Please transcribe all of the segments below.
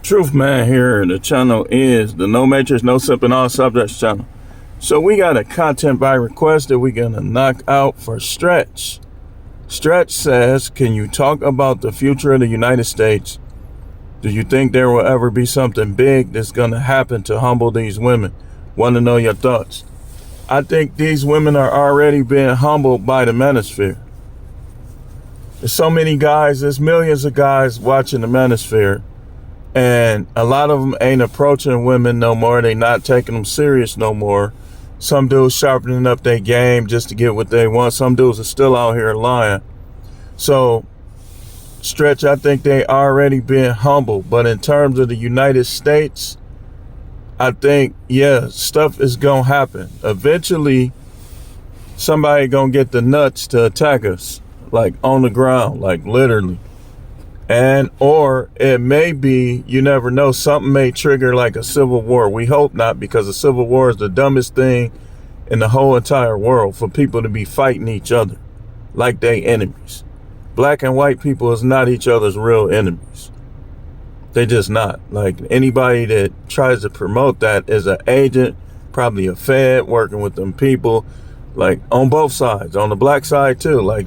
Truth Man here. The channel is the No Matrix, No Sipping All Subjects channel. So we got a content by request that we're gonna knock out for Stretch. Stretch says, can you talk about the future of the United States? Do you think there will ever be something big that's gonna happen to humble these women? Want to know your thoughts. I think these women are already being humbled by the manosphere. There's so many guys, there's millions of guys watching the manosphere. And a lot of them ain't approaching women no more. They not taking them serious no more. Some dudes sharpening up their game just to get what they want. Some dudes are still out here lying. So, Stretch, I think they already been humbled. But in terms of the United States, I think, yeah, stuff is going to happen. Eventually, somebody going to get the nuts to attack us. Like on the ground, like literally. And or it may be, you never know, something may trigger like a civil war. We hope not, because a civil war is the dumbest thing in the whole entire world, for people to be fighting each other like they enemies. Black and white people is not each other's real enemies. They just not. Like, anybody that tries to promote that is an agent, probably a fed working with them people, like on both sides, on the black side too. Like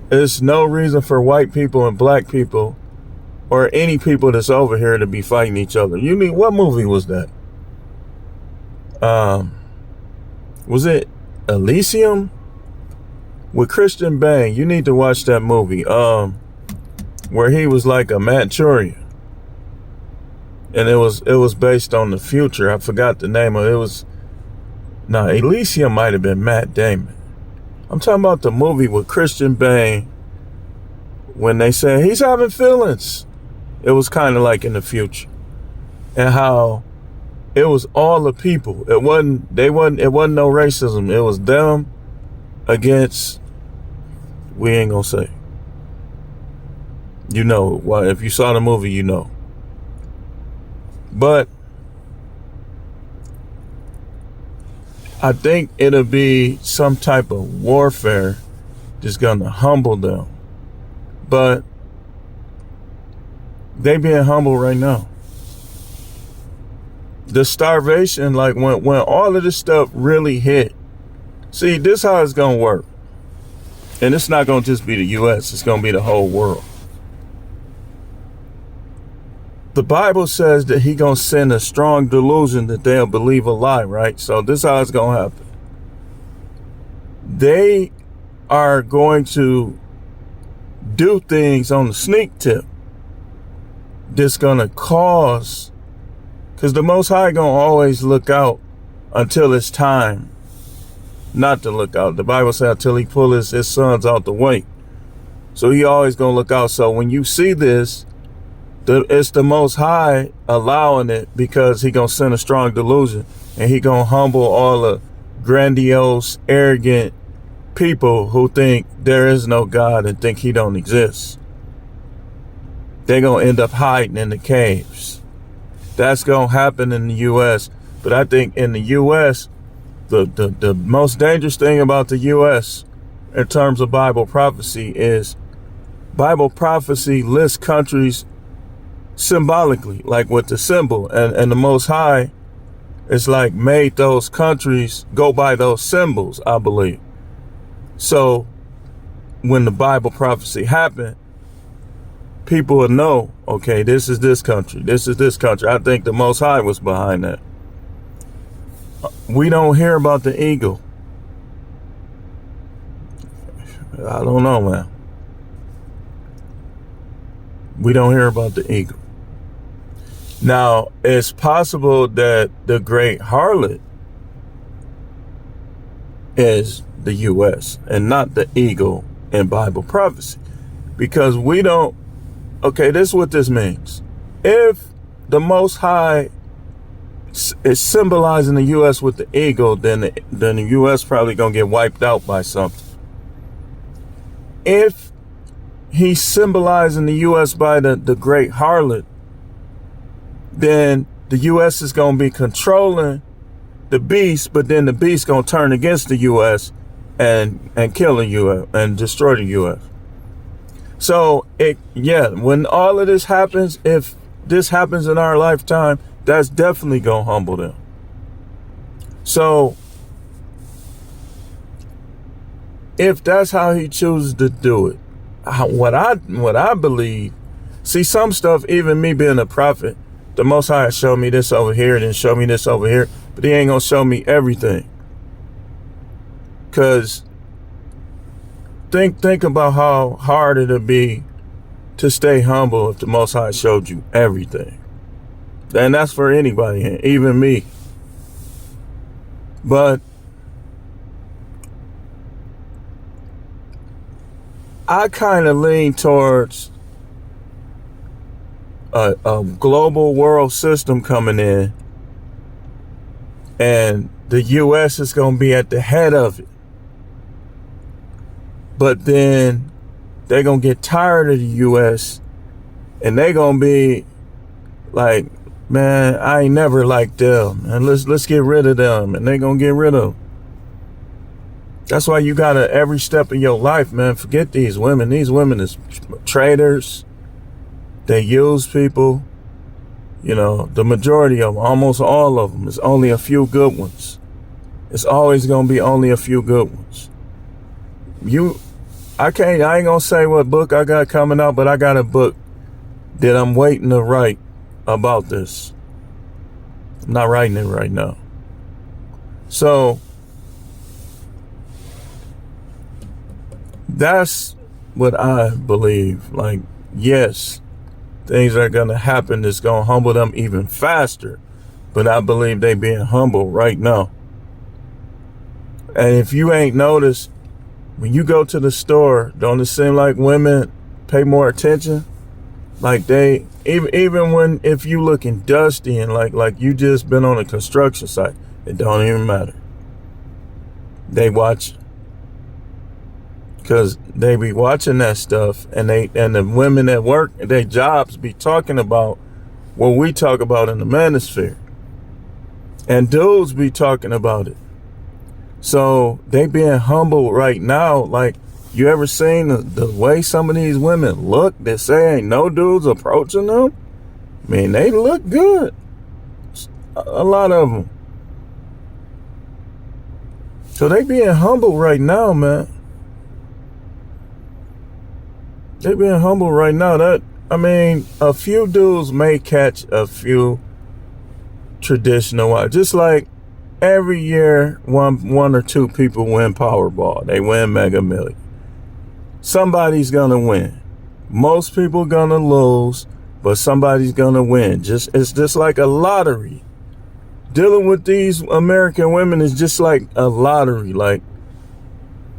there's no reason for white people and black people or any people that's over here to be fighting each other. You mean, what movie was that? Was it Elysium with Christian Bale? You need to watch that movie. Where he was like a Manchurian, and it was based on the future. I forgot the name of it. Elysium might have been Matt Damon. I'm talking about the movie with Christian Bale, when they said he's having feelings. It was kind of like in the future, and how it was all the people. It wasn't no racism. It was them against, we ain't gonna say. You know, well, if you saw the movie, you know. But I think it'll be some type of warfare that's gonna humble them. But they being humble right now. The starvation, like when all of this stuff really hit. See, this how it's gonna work. And it's not gonna just be the US, it's gonna be the whole world. The Bible says that he gonna send a strong delusion that they'll believe a lie, right? So this is how it's gonna happen. They are going to do things on the sneak tip that's gonna cause, because the Most High gonna always look out until it's time not to look out. The Bible says until he pull his sons out the way. So he always gonna look out. So when you see this, it's the Most High allowing it, because he gonna send a strong delusion, and he gonna humble all the grandiose, arrogant people who think there is no God and think he don't exist. They're gonna end up hiding in the caves. That's gonna happen in the US. But I think in the US, the most dangerous thing about the US in terms of Bible prophecy is Bible prophecy lists countries symbolically, like with the symbol, and the Most High is like made those countries go by those symbols, I believe. So when the Bible prophecy happened, people will know, okay, this is this country, this is this country. I think the Most High was behind that. We don't hear about the eagle. I don't know, man. We don't hear about the eagle. Now, it's possible that the great harlot is the U.S. and not the eagle in Bible prophecy. Because we don't, okay, this is what this means. If the Most High is symbolizing the U.S. with the eagle, then the U.S. probably going to get wiped out by something. If he's symbolizing the U.S. by the great harlot, then the U.S. is going to be controlling the beast, but then the beast going to turn against the U.S. and kill the U.S. and destroy the U.S. So when all of this happens, if this happens in our lifetime, that's definitely gonna humble them. So if that's how he chooses to do it, what I believe, see, some stuff, even me being a prophet, the Most High showed me this over here, then show me this over here, but he ain't gonna show me everything. Cause think about how hard it'll be to stay humble if the Most High showed you everything. And that's for anybody, even me. But I kind of lean towards a global world system coming in, and the U.S. is going to be at the head of it. But then they're going to get tired of the U.S. and they're going to be like, man, I ain't never liked them, and let's get rid of them, and they're going to get rid of them. That's why you got to, every step of your life, man, forget these women. These women is traitors. They use people. You know, the majority of them, almost all of them, is only a few good ones. It's always going to be only a few good ones. I ain't going to say what book I got coming out, but I got a book that I'm waiting to write about this. I'm not writing it right now. So that's what I believe. Like, yes, things are going to happen that's going to humble them even faster. But I believe they being humble right now. And if you ain't noticed, when you go to the store, don't it seem like women pay more attention? Like they, even when, if you looking dusty and like you just been on a construction site, it don't even matter. They watch. Because they be watching that stuff, and the women at work, their jobs be talking about what we talk about in the manosphere. And dudes be talking about it. So they being humble right now. Like, you ever seen the way some of these women look that say ain't no dudes approaching them? I mean, they look good. A lot of them. So they being humble right now, man. They being humble right now. A few dudes may catch a few traditional wives. Just like every year, one or two people win Powerball. They win Mega Million. Somebody's gonna win. Most people gonna lose, but somebody's gonna win. It's just like a lottery. Dealing with these American women is just like a lottery. Like,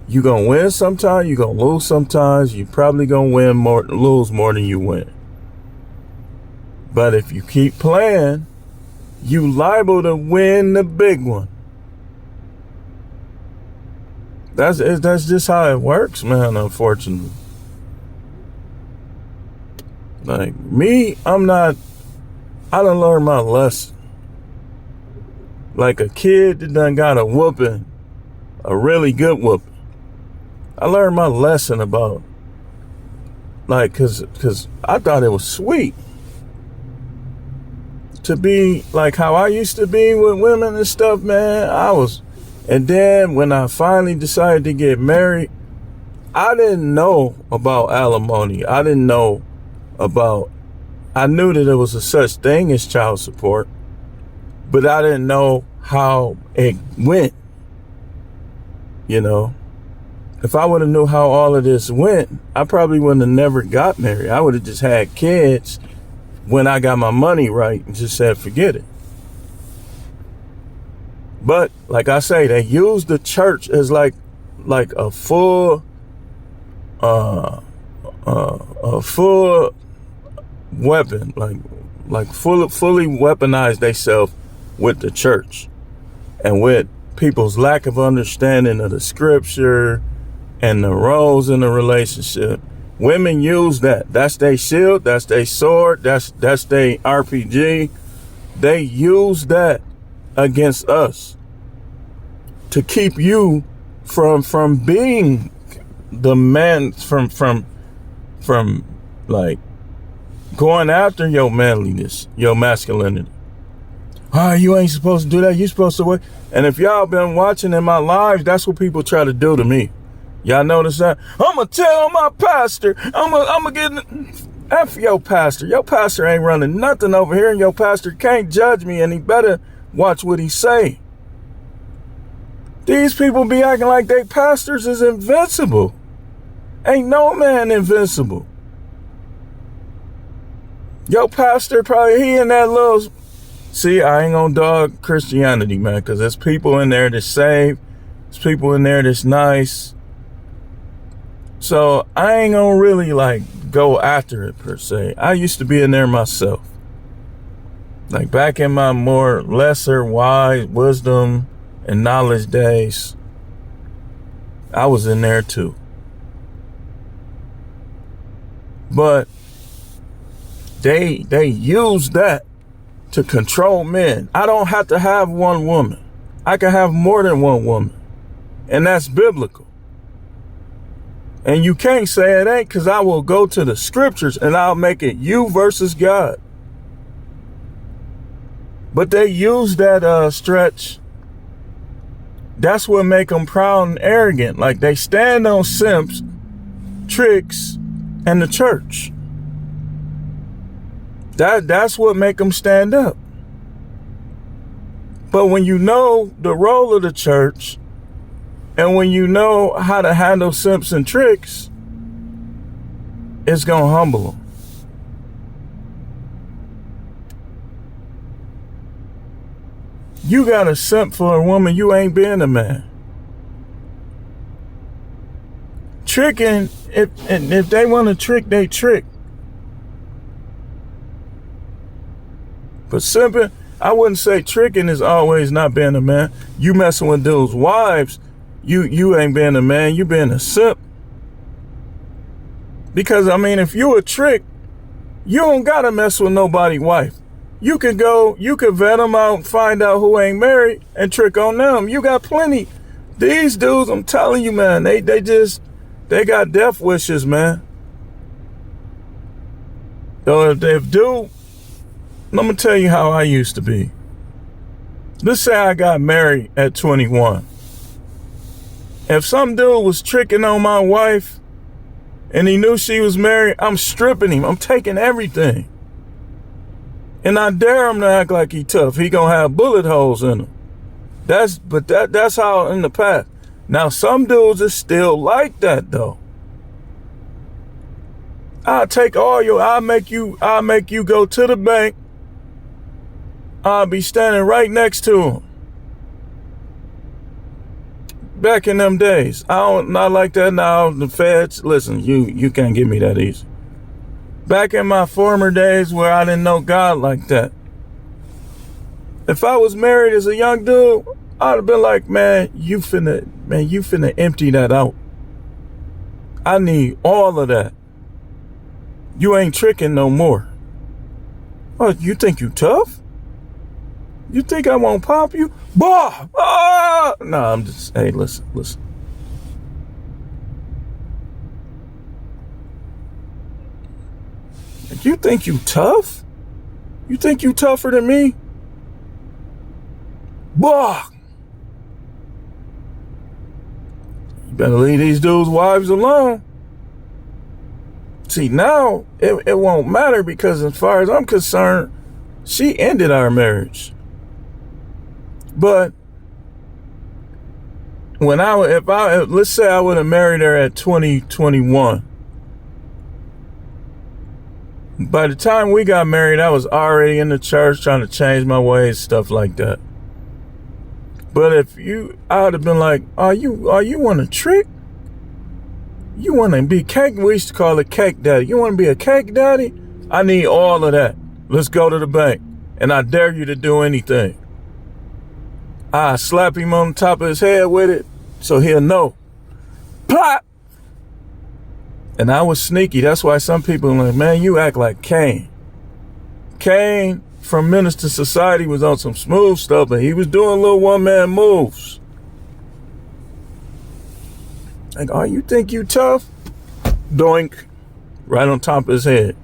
you gonna win sometimes, you gonna lose sometimes. You probably gonna lose more than you win. But if you keep playing, you liable to win the big one. That's just how it works, man, unfortunately. Like me, I done learned my lesson. Like a kid that done got a whooping, a really good whooping. I learned my lesson about, like, cause I thought it was sweet to be like how I used to be with women and stuff, man. And then when I finally decided to get married, I didn't know about alimony. I knew that there was a such thing as child support, but I didn't know how it went, you know. If I would have knew how all of this went, I probably wouldn't have never got married. I would have just had kids when I got my money right and just said, forget it. But like I say, they use the church as like a full weapon, like fully weaponized themselves with the church and with people's lack of understanding of the scripture and the roles in the relationship. Women use that. That's their shield. That's their sword. That's their RPG. They use that against us to keep you from being the man, from like going after your manliness, your masculinity. Oh, you ain't supposed to do that. You supposed to wait. And if y'all been watching in my lives, that's what people try to do to me. Y'all notice that? I'm going to tell my pastor. I'm going to get... F your pastor. Your pastor ain't running nothing over here, and your pastor can't judge me, and he better watch what he say. These people be acting like they pastors is invincible. Ain't no man invincible. Your pastor probably, he in that little... See, I ain't gonna dog Christianity, man, because there's people in there that's saved. There's people in there that's nice. So I ain't gonna really go after it per se. I used to be in there myself. Like back in my more lesser wise wisdom and knowledge days, I was in there too. But they use that to control men. I don't have to have one woman. I can have more than one woman. And that's biblical. And you can't say it ain't, because I will go to the scriptures and I'll make it you versus God. But they use that stretch. That's what make them proud and arrogant. Like they stand on simps, tricks, and the church. That's what make them stand up. But when you know the role of the church, and when you know how to handle simps and tricks, it's going to humble them. You got a simp for a woman, you ain't being a man. Tricking, if they want to trick, they trick. But simping, I wouldn't say tricking is always not being a man. You messing with dudes' wives, you ain't being a man, you being a simp. Because, I mean, if you a trick, you don't gotta mess with nobody's wife. You can vet them out, find out who ain't married, and trick on them. You got plenty. These dudes, I'm telling you, man, they got death wishes, man. So if dude, let me tell you how I used to be. Let's say I got married at 21. If some dude was tricking on my wife and he knew she was married, I'm stripping him. I'm taking everything. And I dare him to act like he tough. He gonna have bullet holes in him. That's how in the past. Now some dudes is still like that though. I'll make you go to the bank. I'll be standing right next to him. Back in them days. Not like that now. The feds, listen, you can't get me that easy. Back in my former days where I didn't know God like that. If I was married as a young dude, I'd have been like, man, you finna empty that out. I need all of that. You ain't tricking no more. Oh, you think you tough? You think I won't pop you? Bah! Ah! No, I'm just, hey, listen. You think you tough? You think you tougher than me? Bah! You better leave these dudes' wives alone. See, now it won't matter because as far as I'm concerned, she ended our marriage. But let's say I would have married her at 21. By the time we got married, I was already in the church trying to change my ways, stuff like that. But I would have been like, are you want to trick? You want to be cake? We used to call it cake daddy. You want to be a cake daddy? I need all of that. Let's go to the bank. And I dare you to do anything. I slap him on the top of his head with it so he'll know. Plop! And I was sneaky. That's why some people are like, man, you act like Cain. Cain from Menace to Society was on some smooth stuff, but he was doing little one-man moves. Like, oh, you think you tough? Doink. Right on top of his head.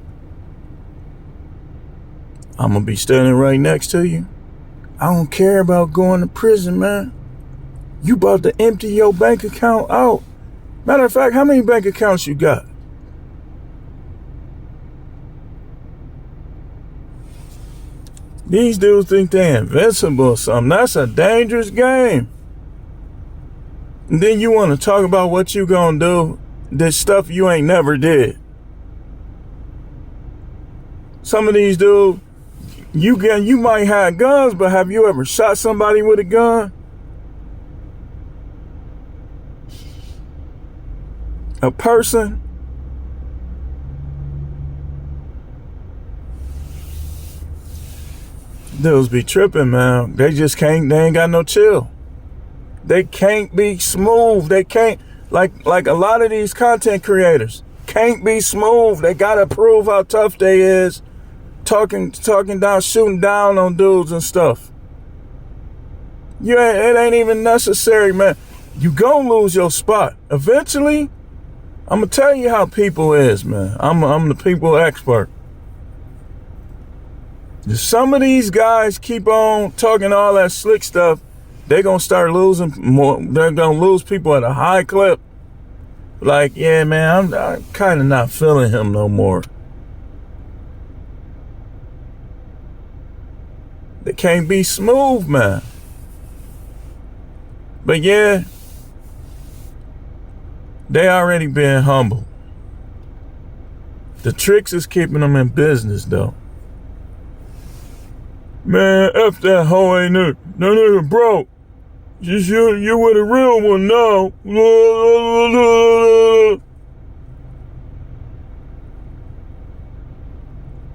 I'm going to be standing right next to you. I don't care about going to prison, man. You about to empty your bank account out. Matter of fact, how many bank accounts you got? These dudes think they're invincible or something. That's a dangerous game. And then you want to talk about what you gonna do, this stuff you ain't never did. Some of these dudes, you might have guns, but have you ever shot somebody with a gun? A person? Dudes be tripping, man. They ain't got no chill. They can't be smooth. They can't, like a lot of these content creators can't be smooth. They gotta prove how tough they is. Talking down, shooting down on dudes and stuff. It ain't even necessary, man. You gonna lose your spot. Eventually, I'm gonna tell you how people is, man. I'm the people expert. If some of these guys keep on talking all that slick stuff, they're gonna start losing more. They're gonna lose people at a high clip. Like, yeah, man, I'm kind of not feeling him no more. They can't be smooth, man. But yeah, they already been humble. The tricks is keeping them in business, though. Man, F that hoe ain't it. That nigga broke. You with a real one now.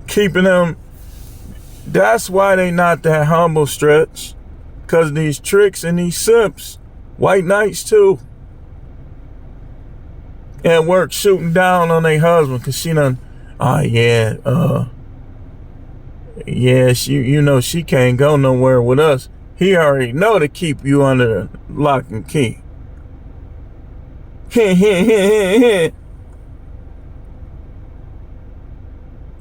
Keeping them. That's why they not that humble, Stretch. Because these tricks and these simps. White knights too. And work shooting down on their husband because she done, you know she can't go nowhere with us. He already know to keep you under lock and key.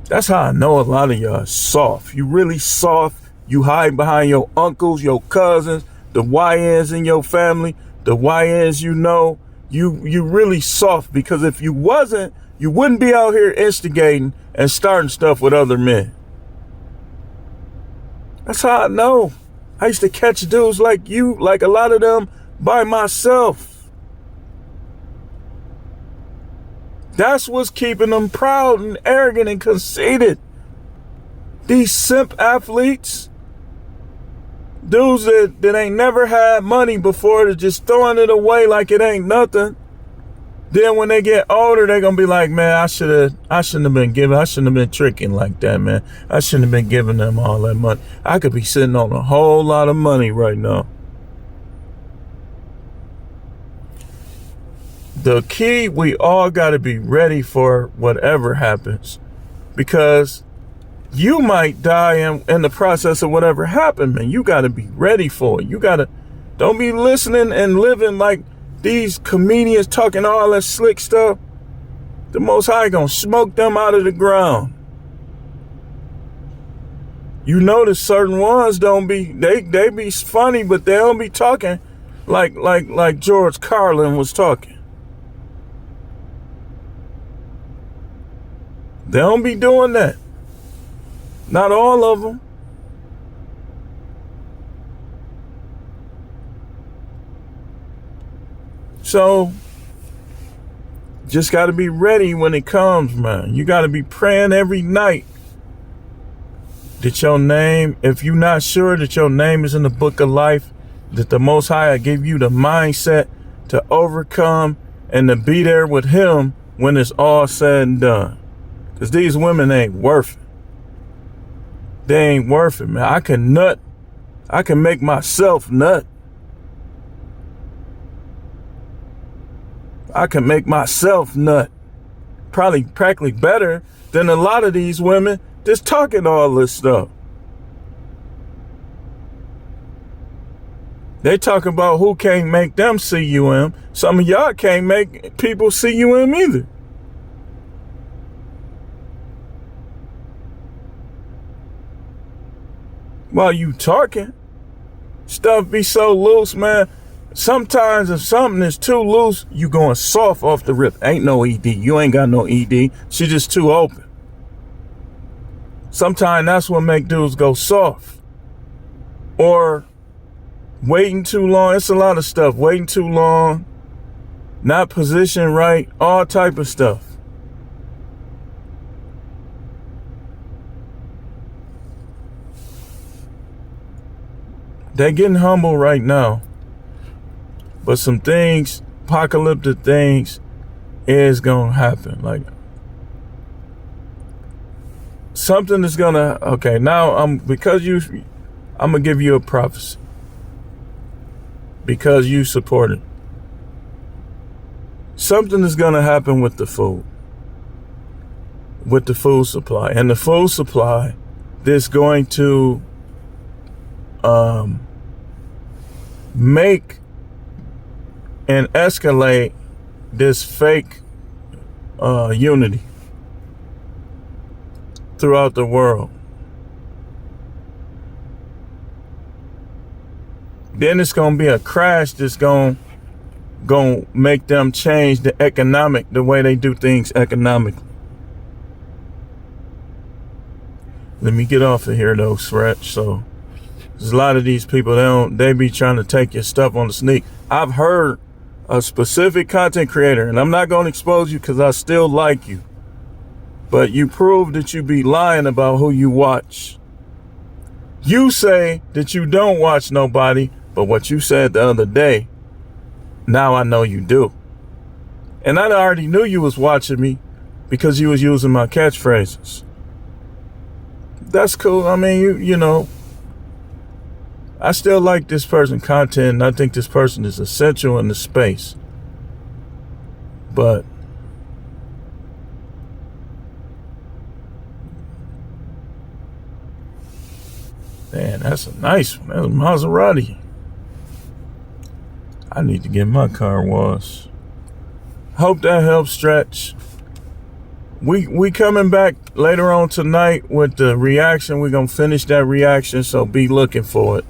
That's how I know a lot of y'all are soft. You really soft. You hide behind your uncles, your cousins, the YNs in your family, the YNs you know. You really soft, because if you wasn't, you wouldn't be out here instigating and starting stuff with other men. That's how I know. I used to catch dudes like you, like a lot of them, by myself. That's what's keeping them proud and arrogant and conceited. These simp athletes, dudes that ain't never had money before, they're just throwing it away like it ain't nothing. Then when they get older, they're gonna be like, man, I shouldn't have been tricking like that, man. I shouldn't have been giving them all that money. I could be sitting on a whole lot of money right now. The key, we all gotta be ready for whatever happens, because you might die in the process of whatever happened, man. You gotta be ready for it. Don't be listening and living like these comedians talking all that slick stuff. The Most High gonna smoke them out of the ground. You notice certain ones they be funny, but they don't be talking like George Carlin was talking. They don't be doing that. Not all of them. So, just got to be ready when it comes, man. You got to be praying every night that your name, if you're not sure that your name is in the book of life, that the Most High will give you the mindset to overcome and to be there with Him when it's all said and done. Because these women ain't worth it. They ain't worth it, man. I can make myself nut. I can make myself nut. Probably practically better than a lot of these women just talking all this stuff. They talk about who can't make them CUM. Some of y'all can't make people CUM either. while you talking. Stuff be so loose, man. Sometimes if something is too loose, you going soft off the rip. Ain't no ED. You ain't got no ED. She just too open. Sometimes that's what make dudes go soft. Or waiting too long. It's a lot of stuff. Waiting too long. Not positioned right. All type of stuff. They're getting humble right now. But some things, apocalyptic things, is going to happen. Like, something is going to, okay, now I'm going to give you a prophecy. Because you support it. Something is going to happen with the food. With the food supply. And the food supply is going to make and escalate this fake unity throughout the world. Then it's going to be a crash that's going to make them change the way they do things economically. Let me get off of here though, Stretch. So there's a lot of these people, they be trying to take your stuff on the sneak. I've heard a specific content creator, and I'm not going to expose you because I still like you, but you prove that you be lying about who you watch. You say that you don't watch nobody, but what you said the other day, now I know you do. And I already knew you was watching me because you was using my catchphrases. That's cool. I mean, you know, I still like this person's content, and I think this person is essential in the space. But man, that's a nice one. That's a Maserati. I need to get my car washed. Hope that helps, Stretch. We coming back later on tonight with the reaction. We're gonna finish that reaction, so be looking for it.